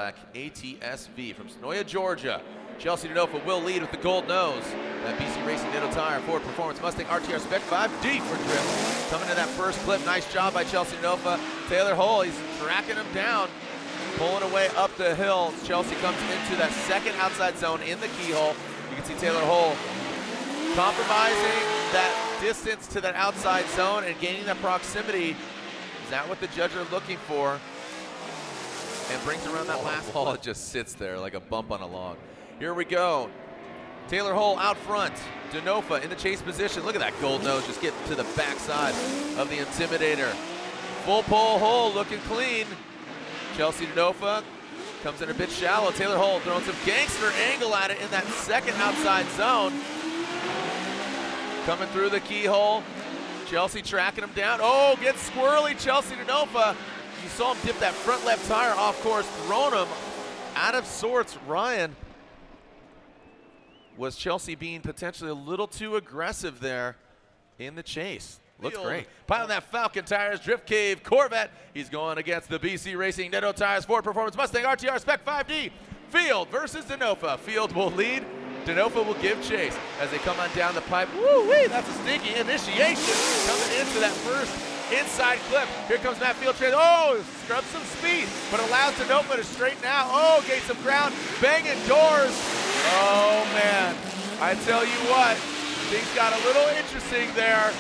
black ATSV from Sonoya, Georgia. Chelsea DeNofa will lead with the gold nose. That BC Racing Ditto Tire Ford Performance Mustang RTR Spec 5D for drift. Coming to that first clip, nice job by Chelsea DeNofa. Taylor Hull, he's tracking him down, pulling away up the hill. Chelsea comes into that second outside zone in the keyhole. You can see Taylor Hull compromising that distance to that outside zone and gaining that proximity. Is that what the judges are looking for? And brings around that last wall. It just sits there like a bump on a log. Here we go. Taylor Hull out front. DeNofa in the chase position. Look at that gold nose just getting to the backside of the Intimidator. Full pull Hull looking clean. Chelsea DeNofa comes in a bit shallow. Taylor Hull throwing some gangster angle at it in that second outside zone. Coming through the keyhole. Chelsea tracking him down. Oh, gets squirrely, Chelsea DeNofa. You saw him dip that front left tire off course, thrown him out of sorts. Ryan, was Chelsea being potentially a little too aggressive there in the chase? Looks great. Piling that Falcon Tires Drift Cave Corvette. He's going against the BC Racing Ditto Tires Ford Performance Mustang RTR Spec 5D. Field versus DeNofa. Field will lead. DeNofa will give chase as they come on down the pipe. Woo-wee, that's a stinky initiation coming into that first inside clip. Here comes Matt Field. Oh, scrubs some speed, but allows DeNofa to straighten out. Oh, gains some ground, banging doors. Oh, man. I tell you what, things got a little interesting there.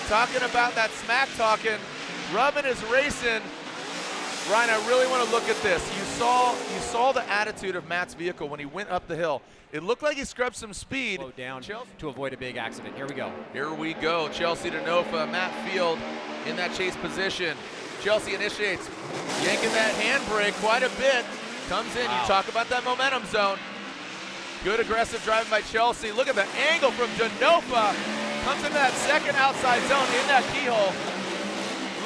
Talking about that smack talking, rubbing his racing. Ryan, I really want to look at this. You saw the attitude of Matt's vehicle when he went up the hill. It looked like he scrubbed some speed. Slow down to avoid a big accident. Here we go. Here we go. Chelsea DeNofa, Matt Field in that chase position. Chelsea initiates, yanking that handbrake quite a bit. Comes in. Wow. You talk about that momentum zone. Good aggressive driving by Chelsea. Look at the angle from DeNofa. Comes into that second outside zone in that keyhole.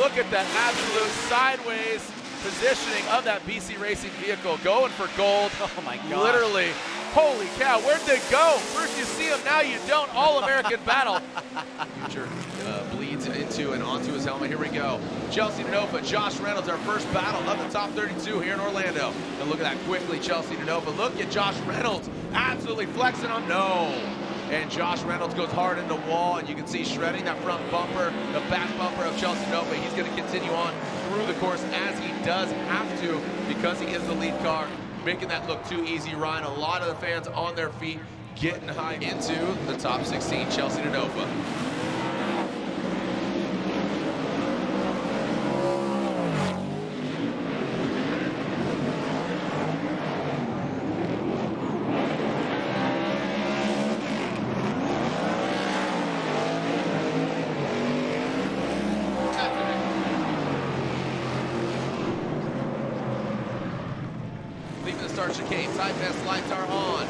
Look at that absolute sideways positioning of that BC Racing vehicle, going for gold. Oh my God. Literally. Holy cow, where'd they go? First you see him, now you don't. All-American battle. Future bleeds into and onto his helmet. Here we go. Chelsea DeNofa, Josh Reynolds, our first battle of the top 32 here in Orlando. And look at that quickly, Chelsea DeNofa. Look at Josh Reynolds absolutely flexing on, no. And Josh Reynolds goes hard in the wall, and you can see shredding that front bumper, the back bumper of Chelsea DeNofa. He's going to continue on through the course as he does have to because he is the lead car. Making that look too easy, Ryan. A lot of the fans on their feet getting high into the top 16, Chelsea DeNofa. Start chicane, tight pass lights are on.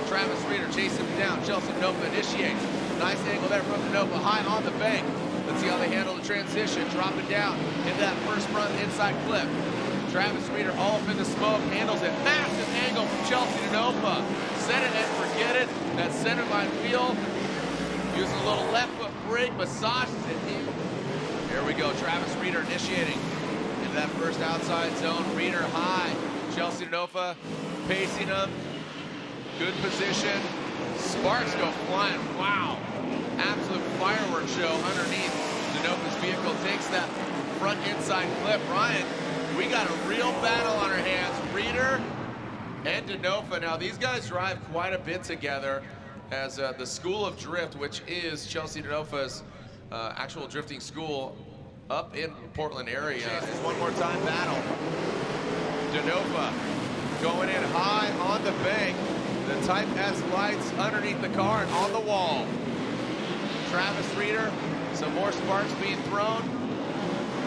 Travis Reeder chasing him down. Chelsea DeNofa initiates. Nice angle there from DeNofa, high on the bank. Let's see how they handle the transition. Drop it down into that first front inside clip. Travis Reeder all up in the smoke, handles it. Massive angle from Chelsea DeNofa. Set it and forget it. That center line wheel. Using a little left foot brake, massages it in. Here we go, Travis Reeder initiating into that first outside zone. Reeder high. Chelsea DeNofa pacing him. Good position. Sparks go flying. Wow. Absolute fireworks show underneath. DeNofa's vehicle takes that front inside clip. Ryan, we got a real battle on our hands. Reeder and DeNofa. Now, these guys drive quite a bit together as the School of Drift, which is Chelsea DeNofa's actual drifting school up in Portland area. Is one more time battle. DeNofa going in high on the bank. The Type S lights underneath the car and on the wall. Travis Reeder, some more sparks being thrown.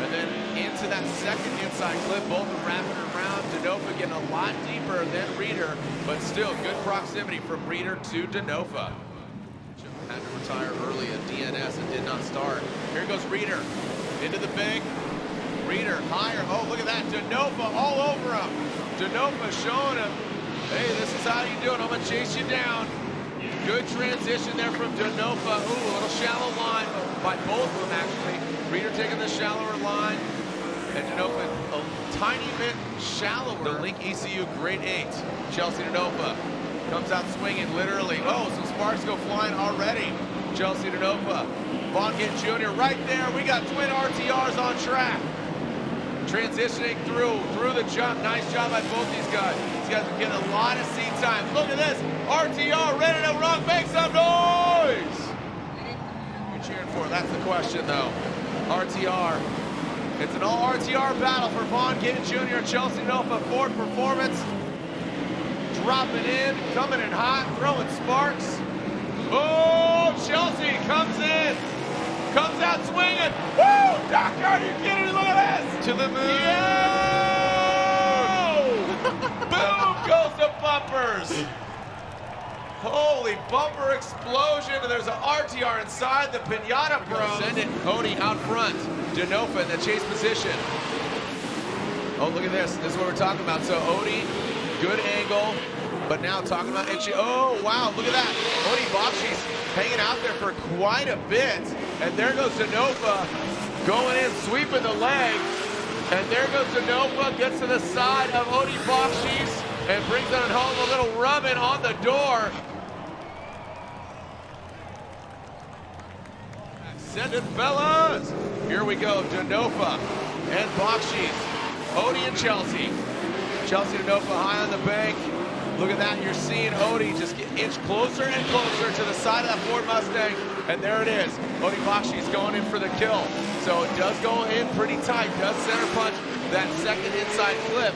And then into that second inside clip, both of them wrapping around. DeNofa getting a lot deeper than Reeder, but still good proximity from Reeder to DeNofa. Had to retire early at DNS and did not start. Here goes Reeder into the bank. Reeder higher. Oh, look at that. DeNofa all over him. DeNofa showing him, hey, this is how you do it. I'm going to chase you down. Good transition there from DeNofa. Ooh, a little shallow line by both of them, actually. Reeder taking the shallower line. And DeNofa a tiny bit shallower. The Link ECU grade 8. Chelsea DeNofa comes out swinging literally. Oh, some sparks go flying already. Chelsea DeNofa. Von Gittin Jr. right there. We got twin RTRs on track. Transitioning through the jump. Nice job by both these guys. These guys are getting a lot of seat time. Look at this. RTR ready to rock. Make some noise. Who you cheering for? That's the question, though. RTR. It's an all RTR battle for Von Gittin Jr. Chelsea DeNofa Ford Performance. Dropping in, coming in hot, throwing sparks. Oh, Chelsea comes in. Comes out swinging. Woo! Doctor, are you kidding me? Look at this! To the moon! Boom goes the bumpers! Holy bumper explosion, and there's an RTR inside the Pinata Bros. Send it, Odie out front. DeNofa in the chase position. Oh, look at this. This is what we're talking about. So Odie, good angle, but now talking about itchy. Oh, wow, look at that. Odie Bakshi's hanging out there for quite a bit. And there goes DeNofa going in, sweeping the leg. And there goes DeNofa, gets to the side of Odie Bakshi's and brings it home, a little rubbing on the door. Send it, fellas. Here we go, DeNofa and Bakshi's. Odie and Chelsea. Chelsea DeNofa high on the bank. Look at that, you're seeing Odie just get inch closer and closer to the side of that Ford Mustang, and there it is. Odie Bakshi's going in for the kill. So it does go in pretty tight, does center punch that second inside clip.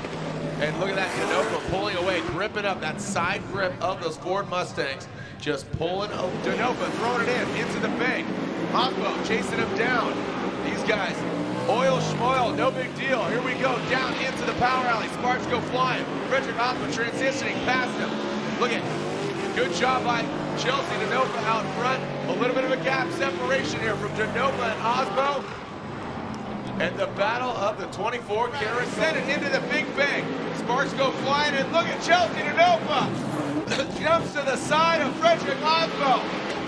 And look at that, DeNofa pulling away, gripping up that side grip of those Ford Mustangs. Just pulling, DeNofa throwing it into the bank. Osmo chasing him down. These guys, oil schmoil, no big deal. Here we go, down into the power alley. Sparks go flying. Frederick Osmo transitioning past him. Look at, good job by Chelsea DeNofa out front. A little bit of a gap separation here from DeNofa and Osmo. And the battle of the 24 karat. Send it into the big bank. Sparks go flying, and look at Chelsea DeNofa. Jumps to the side of Frederick Osmo.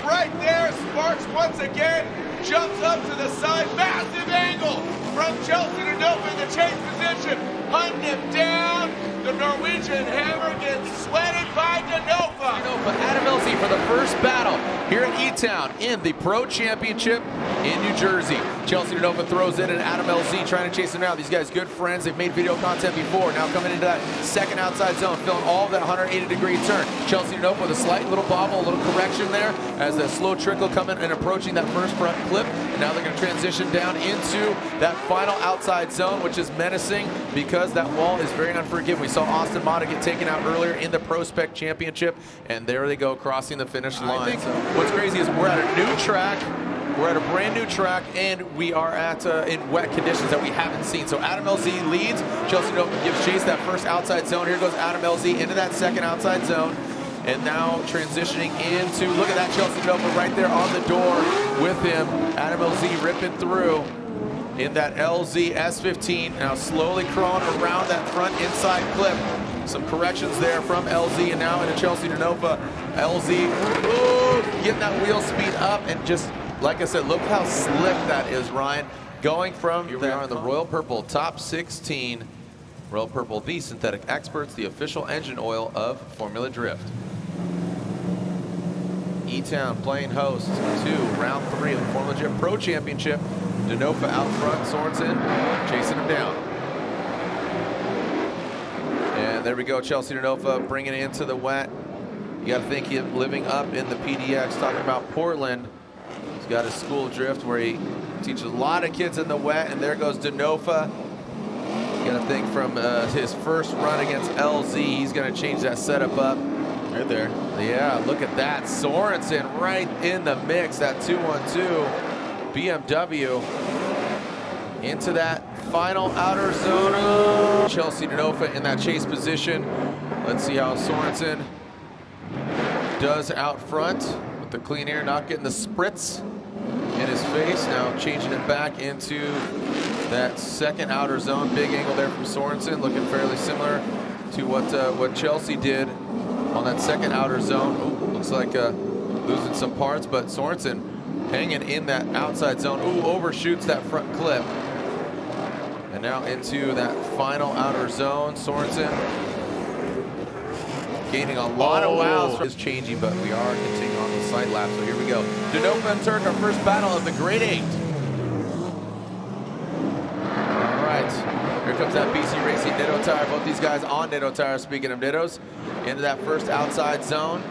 Right there, Sparks once again jumps up to the side. Massive angle from Chelsea DeNofa in the chase position. Hunting him down. The Norwegian hammer gets sweated by DeNofa. Adam LZ for the first battle here in E-Town in the Pro Championship in New Jersey. Chelsea DeNofa throws in, and Adam LZ trying to chase him out. These guys good friends. They've made video content before. Now coming into that second outside zone, filling all of that 180-degree turn. Chelsea DeNofa with a slight little bobble, a little correction there as a slow trickle coming and approaching that first front clip. And now they're going to transition down into that final outside zone, which is menacing because that wall is very unforgiving. We saw Austin Mata get taken out earlier in the Pro Spec Championship, and there they go, crossing the finish line. I think what's crazy is we're at a new track. We're at a brand new track, and we are at in wet conditions that we haven't seen. So Adam LZ leads. Chelsea DeNofa gives chase that first outside zone. Here goes Adam LZ into that second outside zone. And now transitioning into, look at that, Chelsea DeNofa right there on the door with him. Adam LZ ripping through in that LZ S15. Now slowly crawling around that front inside clip. Some corrections there from LZ, and now into Chelsea DeNofa. LZ, ooh, getting that wheel speed up, and just, like I said, look how slick that is, Ryan. Going from, here we are in the Royal Purple Top 16. Royal Purple, the synthetic experts, the official engine oil of Formula Drift. E-Town playing host to round 3 of the Formula Drift Pro Championship. DeNofa out front, Sorensen chasing him down. And there we go, Chelsea DeNofa bringing it into the wet. You got to think him living up in the PDX, talking about Portland. He's got a school drift where he teaches a lot of kids in the wet, and there goes DeNofa. You got to think from his first run against LZ, he's going to change that setup up. Right there. Yeah, look at that. Sorensen right in the mix, that 212 BMW into that final outer zone. Chelsea DeNofa in that chase position. Let's see how Sorensen does out front with the clean air, not getting the spritz in his face. Now changing it back into that second outer zone. Big angle there from Sorensen, looking fairly similar to what Chelsea did on that second outer zone. Ooh, looks like losing some parts, but Sorensen hanging in that outside zone. Ooh, overshoots that front clip. And now into that final outer zone. Sorensen gaining a lot of wows. Is changing, but we are continuing on the side lap. So here we go. DeNofa and Turk, our first battle of the Grade 8. All right, here comes that BC Racing Ditto tire. Both these guys on Ditto tire. Speaking of dittos, into that first outside zone.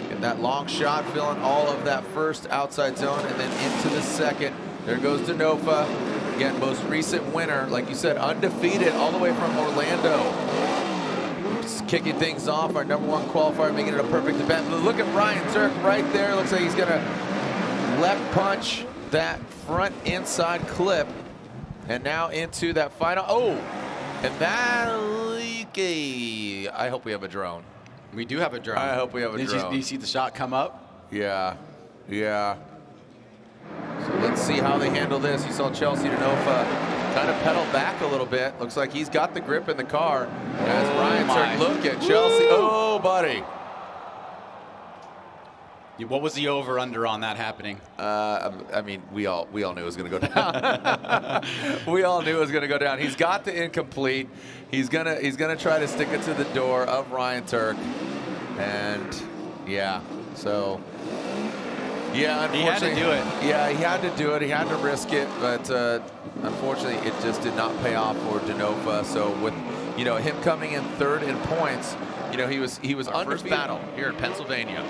Getting that long shot, filling all of that first outside zone, and then into the second. There goes DeNofa. Again, most recent winner, like you said, undefeated all the way from Orlando. Just kicking things off, our #1 qualifier, making it a perfect event. Look at Ryan Turk right there. Looks like he's gonna left punch that front inside clip. And now into that final, oh, and that, I hope we have a drone. We do have a drone. I hope we have a drone. Did you see the shot come up? Yeah, yeah. So let's see how they handle this. You saw Chelsea DeNofa kind of pedal back a little bit. Looks like he's got the grip in the car. As Ryan Turk, look at Chelsea. Woo! Oh, buddy. What was the over/under on that happening? I mean, we all knew it was going to go down. We all knew it was going to go down. He's got the incomplete. He's gonna try to stick it to the door of Ryan Turk, and yeah, so. Yeah, unfortunately, he had to do it. Yeah, he had to do it. He had to risk it, but unfortunately, it just did not pay off for DeNofa. So with him coming in third in points, he was Our undefeated. first battle here in Pennsylvania.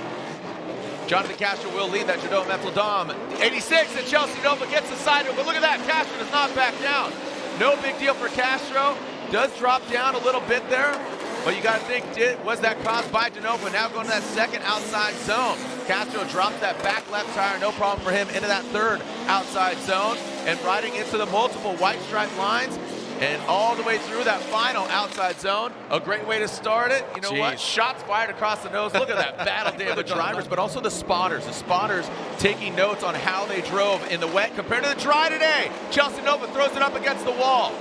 Jonathan Castro will lead that Jadot Metal Dom. 86, and Chelsea DeNofa gets the side, but look at that. Castro does not back down. No big deal for Castro. Does drop down a little bit there, but you got to think, was that caused by DeNofa? Now going to that second outside zone. Castro drops that back left tire, no problem for him, into that third outside zone and riding into the multiple white stripe lines and all the way through that final outside zone. A great way to start it. You know what? Shots fired across the nose. Look at that battle day of the drivers, but also the spotters. The spotters taking notes on how they drove in the wet compared to the dry today. Chelsea DeNofa throws it up against the wall.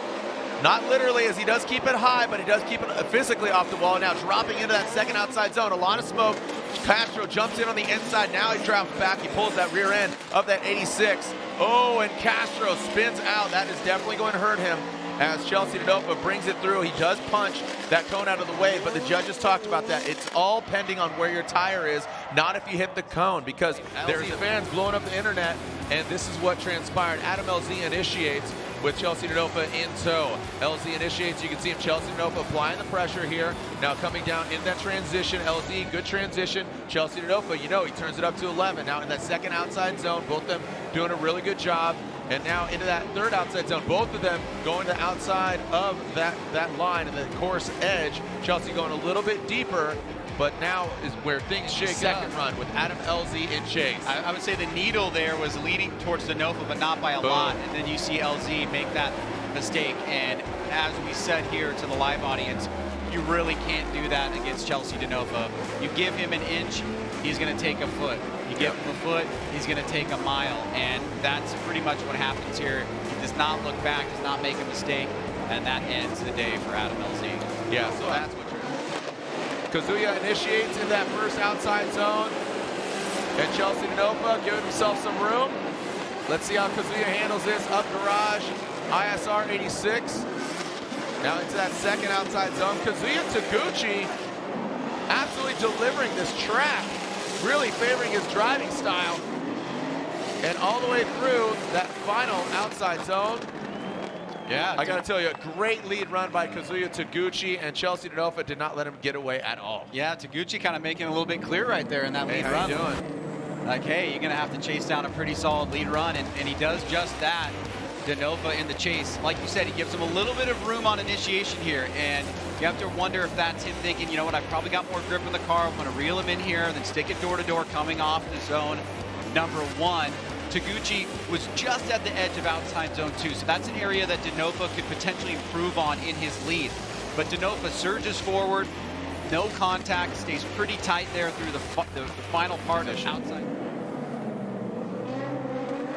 Not literally, as he does keep it high, but he does keep it physically off the wall. Now dropping into that second outside zone. A lot of smoke. Castro jumps in on the inside. Now he drops back. He pulls that rear end of that 86. Oh, and Castro spins out. That is definitely going to hurt him as Chelsea DeNofa brings it through. He does punch that cone out of the way, but the judges talked about that. It's all pending on where your tire is, not if you hit the cone, because there's fans blowing up the internet, and this is what transpired. Adam LZ initiates with Chelsea DeNofa in tow. LZ initiates, you can see him, Chelsea DeNofa applying the pressure here. Now coming down in that transition, LZ, good transition. Chelsea DeNofa, he turns it up to 11. Now in that second outside zone, both of them doing a really good job. And now into that third outside zone, both of them going to the outside of that line and the course edge. Chelsea going a little bit deeper, but now is where things shake up. Second run with Adam LZ in chase. I would say the needle there was leading towards DeNofa, but not by a lot. And then you see LZ make that mistake. And as we said here to the live audience, you really can't do that against Chelsea DeNofa. You give him an inch, he's going to take a foot. You give him a foot, he's going to take a mile. And that's pretty much what happens here. He does not look back, does not make a mistake, and that ends the day for Adam LZ. Yeah, so that's what Kazuya initiates in that first outside zone. And Chelsea DeNofa giving himself some room. Let's see how Kazuya handles this. Up garage, ISR 86. Now into that second outside zone. Kazuya Taguchi absolutely delivering this track. Really favoring his driving style. And all the way through that final outside zone. Yeah, I got to tell you, a great lead run by Kazuya Taguchi, and Chelsea DeNofa did not let him get away at all. Yeah, Taguchi kind of making it a little bit clear right there in that lead run. How you doing? Like, hey, you're going to have to chase down a pretty solid lead run, and he does just that. DeNofa in the chase. Like you said, he gives him a little bit of room on initiation here, and you have to wonder if that's him thinking, you know what, I've probably got more grip in the car, I'm going to reel him in here, then stick it door to door coming off the zone number 1. Taguchi was just at the edge of outside zone 2, so that's an area that DeNofa could potentially improve on in his lead. But DeNofa surges forward, no contact, stays pretty tight there through the final part of outside.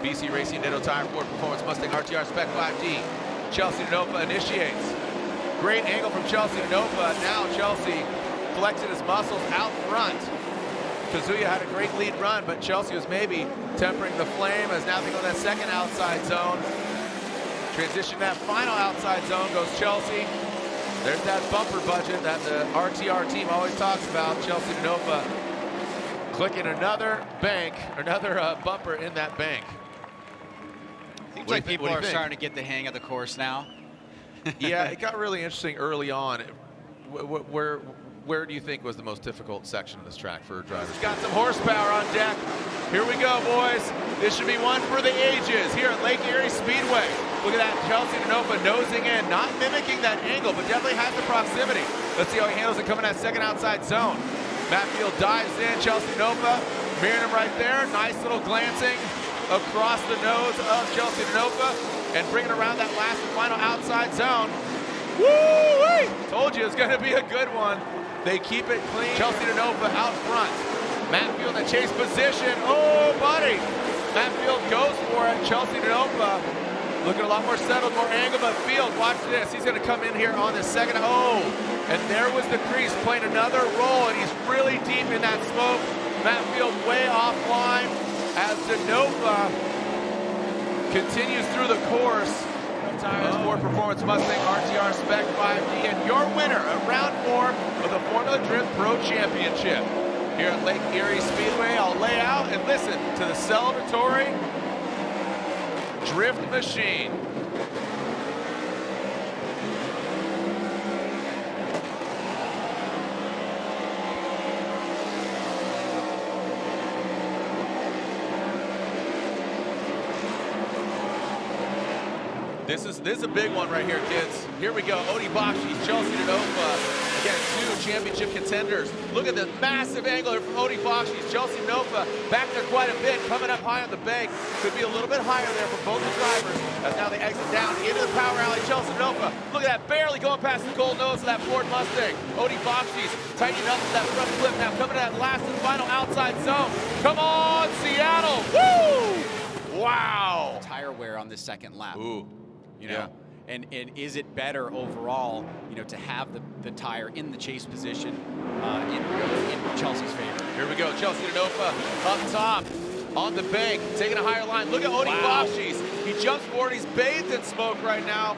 BC Racing Ditto Tire Ford Performance Mustang RTR Spec 5D. Chelsea DeNofa initiates. Great angle from Chelsea DeNofa. Now Chelsea flexing his muscles out front. Kazuya had a great lead run, but Chelsea was maybe tempering the flame as now they go to that second outside zone. Transition that final outside zone goes Chelsea. There's that bumper budget that the RTR team always talks about. Chelsea DeNofa clicking another bank, another bumper in that bank. Seems like people are starting to get the hang of the course now. Yeah, it got really interesting early on. Where do you think was the most difficult section of this track for drivers? Got some horsepower on deck. Here we go, boys. This should be one for the ages here at Lake Erie Speedway. Look at that, Chelsea DeNofa nosing in, not mimicking that angle, but definitely has the proximity. Let's see how he handles it coming that second outside zone. Matt Field dives in, Chelsea DeNofa mirroring him right there. Nice little glancing across the nose of Chelsea DeNofa and bringing around that last and final outside zone. Woo-wee! Told you it's going to be a good one. They keep it clean. Chelsea DeNofa out front. Matt Field in the chase position. Oh, buddy. Matt Field goes for it. Chelsea DeNofa looking a lot more settled, more angle, but Field, watch this. He's going to come in here on the second. Oh, and there was the crease playing another role, and he's really deep in that smoke. Matt Field way offline as DeNofa continues through the course. Tires Ford Performance Mustang RTR Spec 5D, and your winner of round 4 of the Formula Drift Pro Championship. Here at Lake Erie Speedway, I'll lay out and listen to the celebratory drift machine. This is a big one right here, kids. Here we go. Odie Bakshi's Chelsea DeNofa. Again, 2 championship contenders. Look at the massive angle here from Odie Bakshi's Chelsea DeNofa. Back there quite a bit, coming up high on the bank. Could be a little bit higher there for both the drivers. As now they exit down into the power alley. Chelsea DeNofa. Look at that, barely going past the cold nose of that Ford Mustang. Odie Bakshi's tightening up that front flip now, coming to that last and final outside zone. Come on, Seattle. Woo! Wow. Tire wear on the second lap. Ooh. You know, and is it better overall, you know, to have the tire in the chase position in Chelsea's favor? Here we go, Chelsea DeNofa up top on the bank, taking a higher line. Look at Odie Bakshi's. He jumps forward, he's bathed in smoke right now.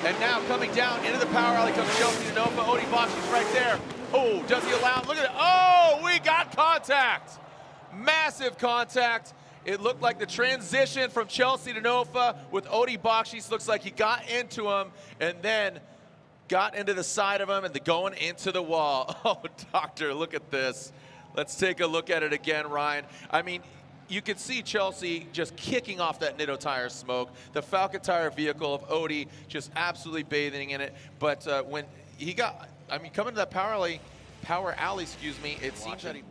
And now coming down into the power alley comes Chelsea DeNofa. Odie Bakshi's right there. Oh, does he allow? Look at it. Oh, we got contact. Massive contact. It looked like the transition from Chelsea DeNofa with Odie Bakshi's looks like he got into him and then got into the side of him and going into the wall. Oh, doctor, look at this. Let's take a look at it again, Ryan. I mean, you could see Chelsea just kicking off that Nitto tire smoke. The Falcon tire vehicle of Odie just absolutely bathing in it. But when he got, I mean, coming to that power alley, excuse me, it seems that he,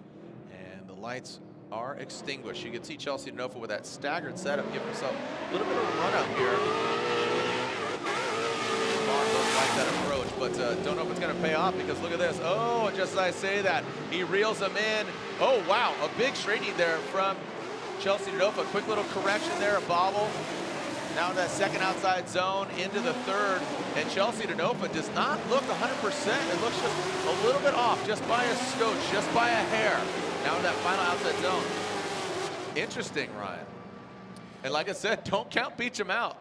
and the lights are extinguished. You can see Chelsea DeNofa with that staggered setup, giving himself a little bit of a run up here. Don't like that approach, but don't know if it's going to pay off because look at this. Oh, just as I say that, he reels him in. Oh, wow, a big straightening there from Chelsea DeNofa. Quick little correction there, a bobble. Now to that second outside zone, into the third, and Chelsea DeNofa does not look 100%. It looks just a little bit off, just by a scotch, just by a hair. Now to that final outside zone. Interesting, Ryan. And like I said, don't count Beecham out.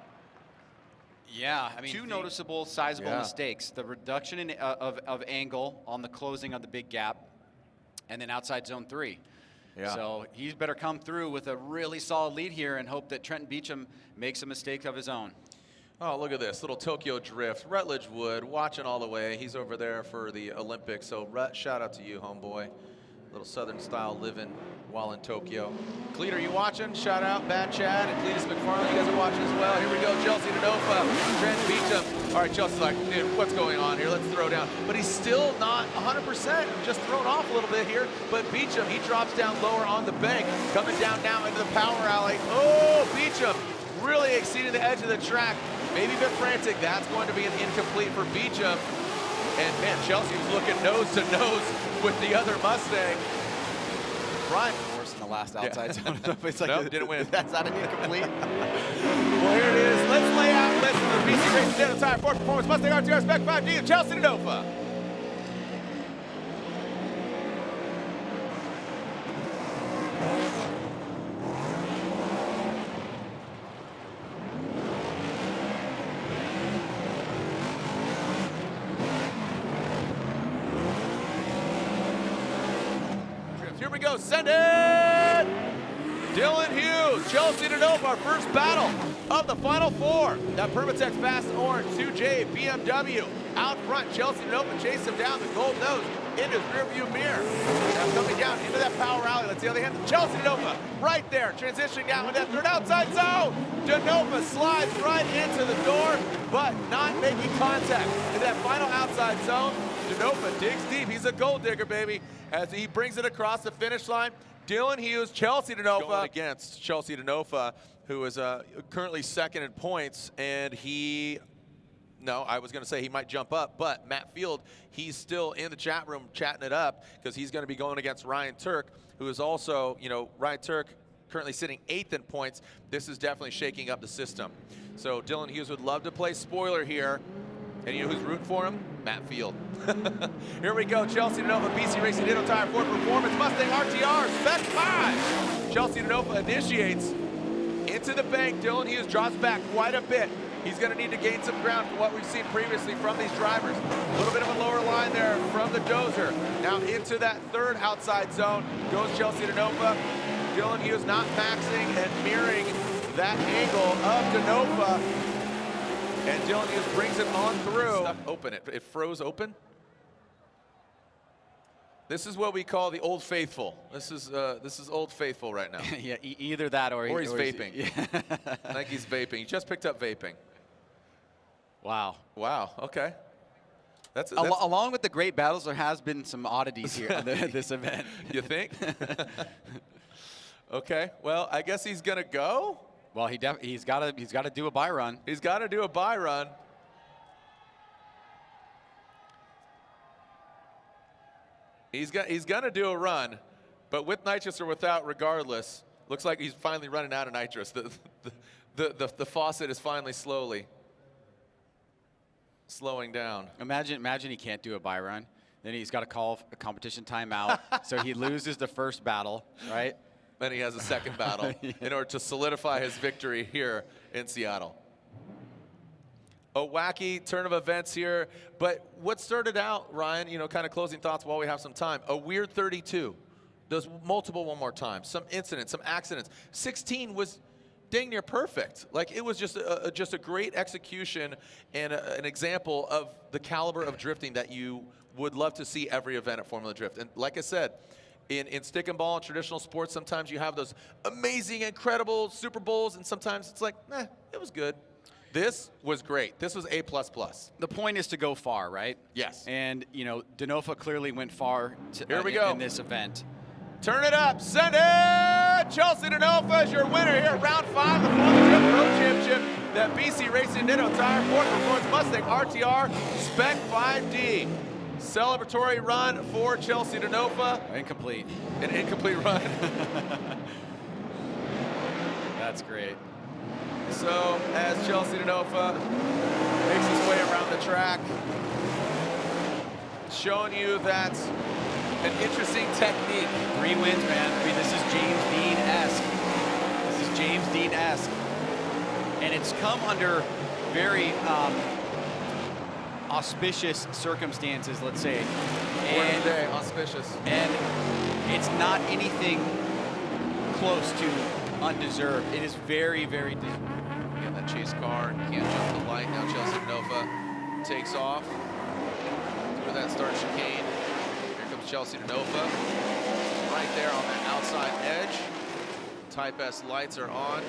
Yeah, I mean, 2 noticeable, sizable mistakes. The reduction of angle on the closing of the big gap, and then outside zone 3. Yeah. So he's better come through with a really solid lead here and hope that Trenton Beecham makes a mistake of his own. Oh, look at this, little Tokyo drift. Rutledge Wood watching all the way. He's over there for the Olympics. So Rut, shout out to you, homeboy. Little Southern style living while in Tokyo. Cleet, are you watching? Shout out, Bad Chad and Cletus McFarland. You guys are watching as well. Here we go, Chelsea DeNofa, Trenton Beecham. All right, Chelsea's like, dude, what's going on here? Let's throw down. But he's still not 100%, just thrown off a little bit here. But Beecham, he drops down lower on the bank, coming down now into the power alley. Oh, Beecham really exceeding the edge of the track. Maybe a bit frantic. That's going to be an incomplete for Beecham. And man, Chelsea was looking nose to nose with the other Mustang. Right. Worse in the last outside zone. It's like nope, didn't win. That's not an incomplete. Well, here it is. Let's lay out and listen to the BC Racing Data Tire Ford Performance Mustang RTR Spec 5D of Chelsea DeNofa. Here we go. Send it! Dylan Hughes, Chelsea DeNofa, our first battle of the Final Four. That Permatex Fast Orange 2J BMW out front. Chelsea DeNofa chased him down the gold nose in his rearview mirror. Now coming down into that power rally. Let's see how they handle Chelsea DeNofa right there, transitioning down with that third outside zone. DeNofa slides right into the door, but not making contact in that final outside zone. DeNofa digs deep. He's a gold digger, baby, as he brings it across the finish line. Dylan Hughes, Chelsea DeNofa going against Chelsea DeNofa, who is currently second in points, and I was going to say he might jump up, but Matt Field, he's still in the chat room chatting it up because he's going to be going against Ryan Turk, who is also, Ryan Turk currently sitting 8th in points. This is definitely shaking up the system. So Dylan Hughes would love to play spoiler here. And you know who's rooting for him? Matt Field. Here we go, Chelsea DeNofa, BC Racing Ditto Tire Ford Performance, Mustang RTR, Spec 5. Chelsea DeNofa initiates into the bank. Dylan Hughes drops back quite a bit. He's going to need to gain some ground from what we've seen previously from these drivers. A little bit of a lower line there from the dozer. Now into that third outside zone goes Chelsea DeNofa. Dylan Hughes not maxing and mirroring that angle of DeNofa. And Dylan Hughes brings it on through. Stuck open. It froze open. This is what we call the Old Faithful. This is Old Faithful right now. Yeah, either that or he's vaping. Yeah. I think he's vaping. He just picked up vaping. Wow. Wow. Okay. That's along with the great battles, there has been some oddities here on this event. You think? Okay. Well, I guess he's gonna go. Well, he's got to do a buy run. He's got to do a buy run. He's gonna do a run, but with nitrous or without, regardless, looks like he's finally running out of nitrous. The faucet is finally slowing down. Imagine he can't do a buy run. Then he's got to call a competition timeout, so he loses the first battle, right? Then he has a second battle in order to solidify his victory here in Seattle. A wacky turn of events here, but what started out, Ryan, kind of closing thoughts while we have some time, a weird 32. Does multiple one more time, some incidents, some accidents. 16 was dang near perfect. Like, it was just a great execution and an example of the caliber of drifting that you would love to see every event at Formula Drift. And like I said, in stick and ball and traditional sports, sometimes you have those amazing, incredible Super Bowls, and sometimes it's like, it was good. This was great. This was A++. The point is to go far, right? Yes. And, DeNofa clearly went far here we go. In this event. Turn it up. Send it! Chelsea DeNofa is your winner here. Round 5 of the Formula Drift Pro Championship. That BC Racing Ditto Tire Ford Performance Mustang RTR Spec 5D. Celebratory run for Chelsea DeNofa. Incomplete. An incomplete run. That's great. So as Chelsea DeNofa makes his way around the track, showing you that an interesting technique. 3 wins, man. I mean, this is James Dean-esque. This is James Dean-esque. And it's come under very auspicious circumstances, let's say. And auspicious. And it's not anything close to undeserved. It is very, very deserved. Again, that chase car can't jump the light. Now Chelsea DeNofa takes off through that start chicane. Here comes Chelsea DeNofa. Right there on that outside edge. Type S lights are on.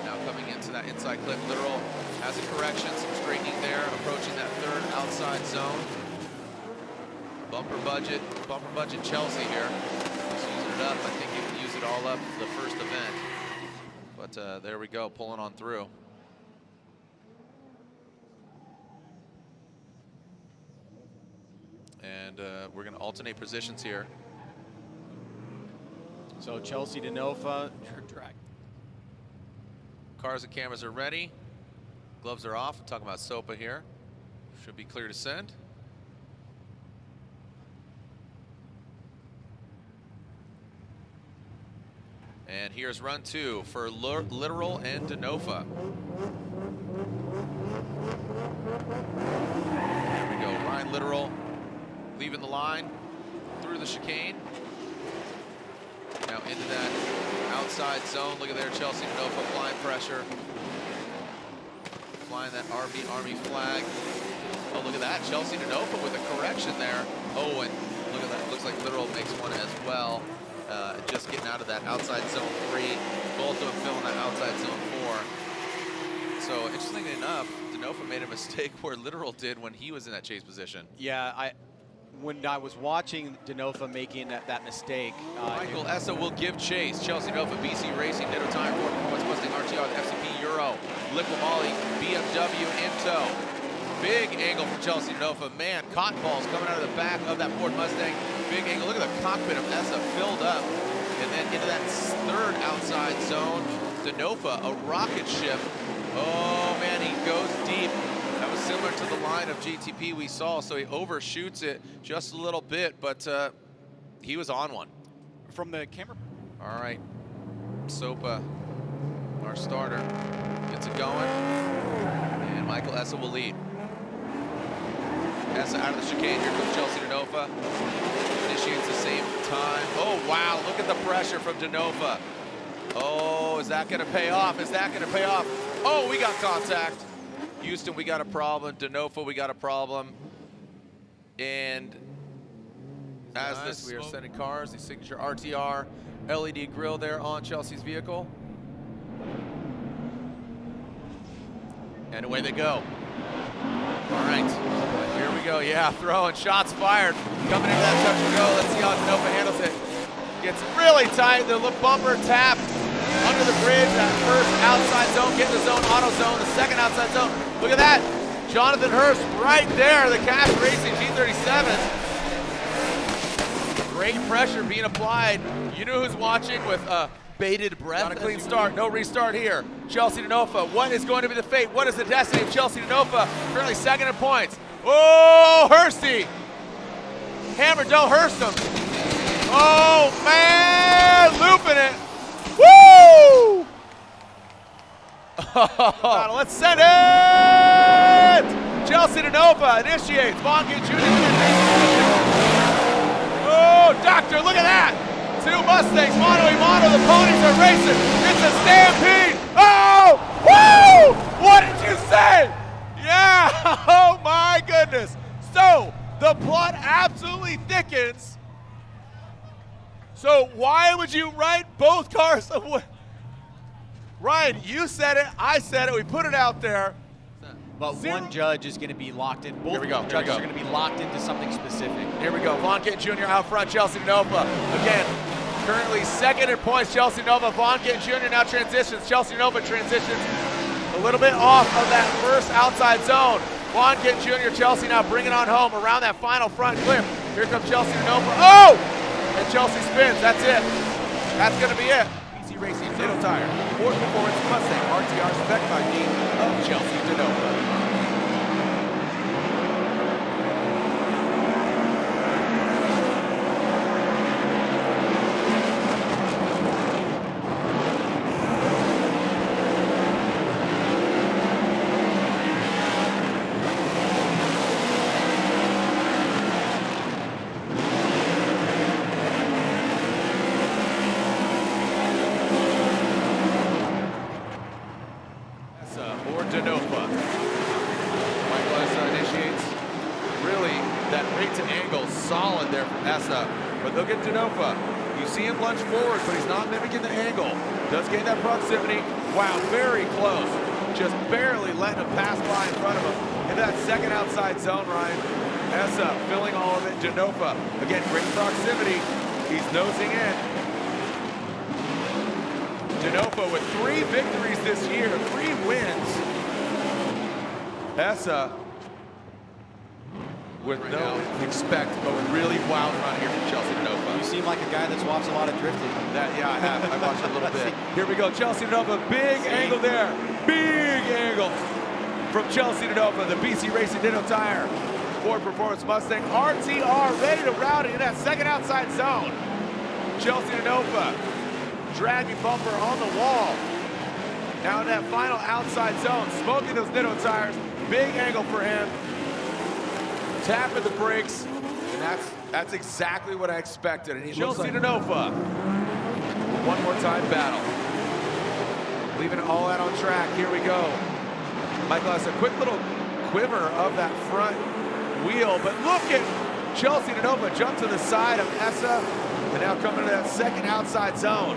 Now coming into that inside clip, literal has a correction, some straightening there, approaching that third outside zone. Bumper budget Chelsea here. Just using it up. I think he can use it all up for the first event. But there we go, pulling on through. And we're going to alternate positions here. So Chelsea DeNofa, track. Cars and cameras are ready. Gloves are off. I'm talking about SOPA here. Should be clear to send. And here's run 2 for Literal and DeNofa. There we go. Ryan Literal leaving the line through the chicane. Now into that outside zone. Look at there, Chelsea DeNofa applying pressure. Flying that Army flag. Oh, look at that, Chelsea DeNofa with a correction there. Oh, and look at that, looks like Literal makes one as well. Just getting out of that outside zone 3. Both of them filling that outside zone 4. So, interestingly enough, DeNofa made a mistake where Literal did when he was in that chase position. Yeah, when I was watching DeNofa making that mistake. Michael Essa will give chase. Chelsea DeNofa, BC Racing, Ditto Tire, Ford Performance, Mustang, RTR, FCP, Euro, Liquid Molly, BMW, in tow. Big angle from Chelsea DeNofa. Man, cotton balls coming out of the back of that Ford Mustang. Big angle. Look at the cockpit of Essa filled up. And then into that third outside zone. DeNofa, a rocket ship. Oh, man, he goes deep. That was similar to the line of GTP we saw, so he overshoots it just a little bit, but he was on one. From the camera. All right, Sopa, our starter, gets it going, and Michael Essa will lead. Essa out of the chicane, here comes Chelsea DeNofa. Initiates the same time. Oh, wow, look at the pressure from DeNofa. Oh, is that gonna pay off? Is that gonna pay off? Oh, we got contact. Houston, we got a problem. DeNofa, we got a problem. And as this, we are sending cars, the signature RTR LED grille there on Chelsea's vehicle. And away they go. All right, here we go. Yeah, throwing, shots fired. Coming into that touch and go. Let's see how DeNofa handles it. Gets really tight, the bumper tap under the bridge, that first outside zone, getting the zone, auto zone, the second outside zone. Look at that, Jonathan Hurst right there, the Cash Racing G37. Great pressure being applied. You know who's watching with bated breath. Not a clean start, no restart here. Chelsea DeNofa, what is going to be the fate? What is the destiny of Chelsea DeNofa? Currently second in points. Oh, Hursty. Hammer, don't Hurst him. Oh, man, looping it. Woo! Let's send it! Chelsea DeNofa initiates. Vaughn Gate Jr. Oh, Doctor, look at that! Two Mustangs, mano a mano, the ponies are racing. It's a stampede. Oh! Woo! What did you say? Yeah! Oh, my goodness. So, the plot absolutely thickens. So why would you write both cars away? Ryan, you said it, I said it, we put it out there. But one judge is going to be locked in. Both judges are going to be locked into something specific. Here we go. Vaughn Kent Jr. out front, Chelsea DeNofa. Again, currently second in points, Chelsea DeNofa. Vaughn Kent Jr. now transitions. Chelsea DeNofa transitions a little bit off of that first outside zone. Vaughn Kent Jr. Chelsea now bringing on home around that final front clip. Here comes Chelsea DeNofa. Oh! And Chelsea spins, that's it. That's gonna be it. BC Racing, Ditto Tire, Ford Performance, Mustang, RTR, Spec by me of Chelsea DeNofa. Or DeNofa. Michael Essa initiates. Really, that rate to angle solid there from Essa. But they'll get DeNofa. You see him lunge forward, but he's not mimicking the angle. Does gain that proximity. Wow, very close. Just barely letting him pass by in front of him. In that second outside zone, Ryan. Essa filling all of it. DeNofa, again, great proximity. He's nosing in. DeNofa with 3 victories this year, 3 wins. Essa with expect a really wild run here from Chelsea DeNofa. You seem like a guy that's watched a lot of drifting. Yeah, I have. I watched a little bit. Here we go, Chelsea DeNofa, big angle there. Big angle from Chelsea DeNofa, the BC Racing Ditto Tire. Ford Performance Mustang RTR ready to route it in that second outside zone. Chelsea DeNofa. Dragging bumper on the wall. Now in that final outside zone, smoking those Ditto tires. Big angle for him. Tapping the brakes. And that's exactly what I expected. And he Chelsea DeNofa one more time battle. Leaving it all out on track. Here we go. Michael has a quick little quiver of that front wheel, but look at Chelsea DeNofa jump to the side of Essa, and now coming to that second outside zone.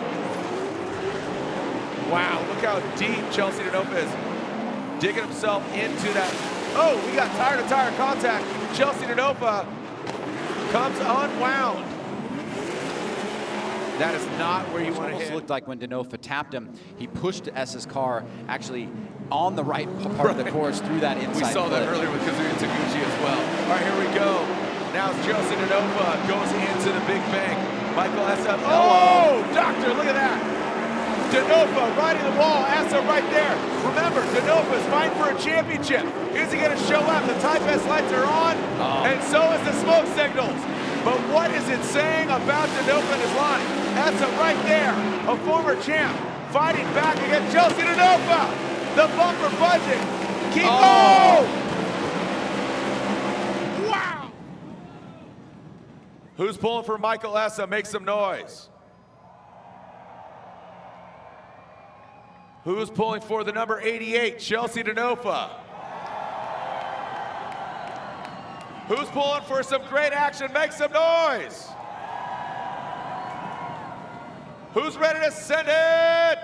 Wow, look how deep Chelsea DeNofa is digging himself into that. Oh, we got tire-to-tire contact. Chelsea DeNofa comes unwound. That is not where you want to hit. It looked like when DeNofa tapped him, he pushed S's car actually on the right part of the course through that inside. We saw that earlier with Kazuya Taguchi as well. All right, here we go. Now Chelsea DeNofa goes into the big bank. Michael Essa. Oh, doctor, look at that. DeNofa riding the wall. Essa right there. Remember, DeNofa is fighting for a championship. Is he going to show up? The Type S lights are on, and so is the smoke signals. But what is it saying about DeNofa and his line? Essa right there, a former champ, fighting back against Chelsea DeNofa. The bumper budget. Keep going! Wow! Who's pulling for Michael Essa? Make some noise. Who's pulling for the number 88, Chelsea DeNofa? Who's pulling for some great action? Make some noise. Who's ready to send it?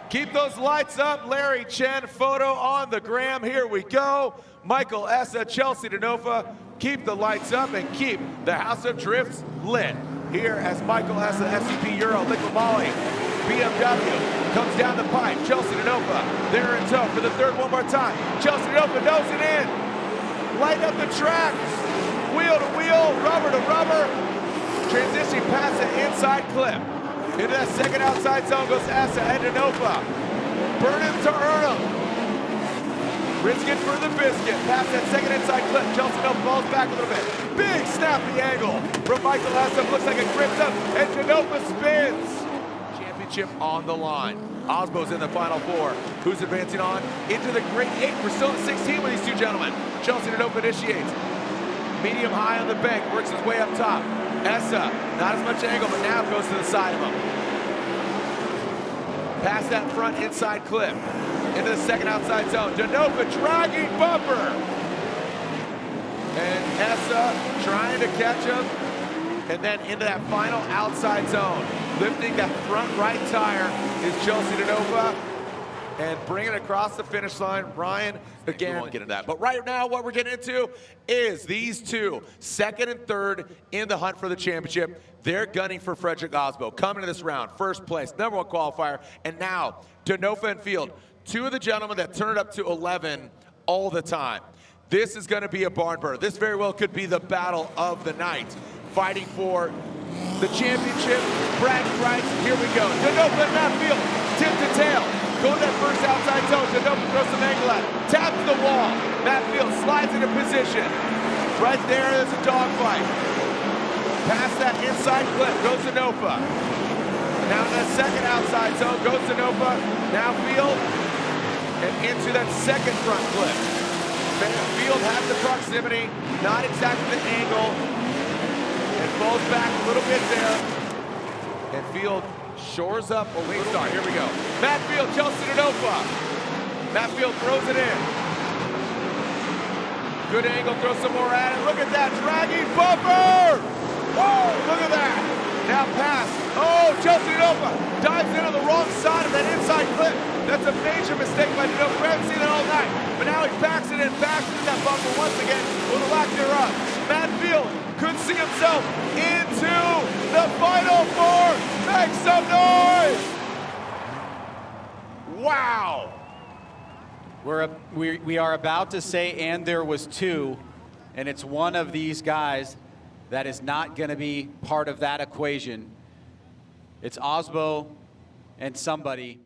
Keep those lights up. Larry Chen photo on the gram. Here we go. Michael Essa, Chelsea DeNofa. Keep the lights up and keep the House of Drifts lit. Here as Michael Essa, SCP Euro, Liquid Molly, BMW comes down the pipe. Chelsea DeNofa there in tow for the third one more time. Chelsea DeNofa nose it in. Light up the track. Wheel to wheel, rubber to rubber. Transitioning past the inside clip. Into that second outside zone goes Essa and DeNofa. Burn him to earn him. Risk it for the biscuit. Past that second inside clip. Chelsea DeNofa falls back a little bit. Big snappy angle from Michael Essa. Looks like it grips up and DeNofa spins. Championship on the line. Osbo's in the final four. Who's advancing on into the Great Eight? We're still at 16 with these two gentlemen. Chelsea DeNofa initiates. Medium high on the bank. Works his way up top. Essa, not as much angle, but now goes to the side of him. Past that front inside clip. Into the second outside zone. DeNofa dragging bumper. And Essa trying to catch him. And then into that final outside zone. Lifting that front right tire is Chelsea DeNofa. And bringing it across the finish line. Ryan, again, we won't get into that. But right now, what we're getting into is these two, second and third in the hunt for the championship. They're gunning for Frederick Osbo. Coming to this round, first place, number one qualifier. And now, DeNofa and Field, two of the gentlemen that turn it up to 11 all the time. This is going to be a barn burner. This very well could be the battle of the night. Fighting for the championship, bragging rights. Here we go. DeNofa in that field, tip to tail. Going to that first outside zone. DeNofa throws some angle at it. Taps the wall. Matt Field slides into position. Right there's a dogfight. Past that inside clip goes DeNofa. Now in that second outside zone goes DeNofa. Now Field. And into that second front clip. Field has the proximity, not exactly the angle. And falls back a little bit there. And Field shores up a late start. Here we go. Matt Field, Chelsea DeNofa. Matt Field throws it in. Good angle, throws some more at it. Look at that, dragging bumper! Whoa, look at that. Now pass. Oh, Chelsea DeNofa dives in on the wrong side of that inside clip. That's a major mistake by DeNofa. We haven't seen that all night. But now he backs it in, backs into that bumper once again with a lack thereof. Matt Field could see himself into the final four. Make some noise! Wow! We are about to say, and there was two, and it's one of these guys that is not going to be part of that equation. It's Osbo and somebody.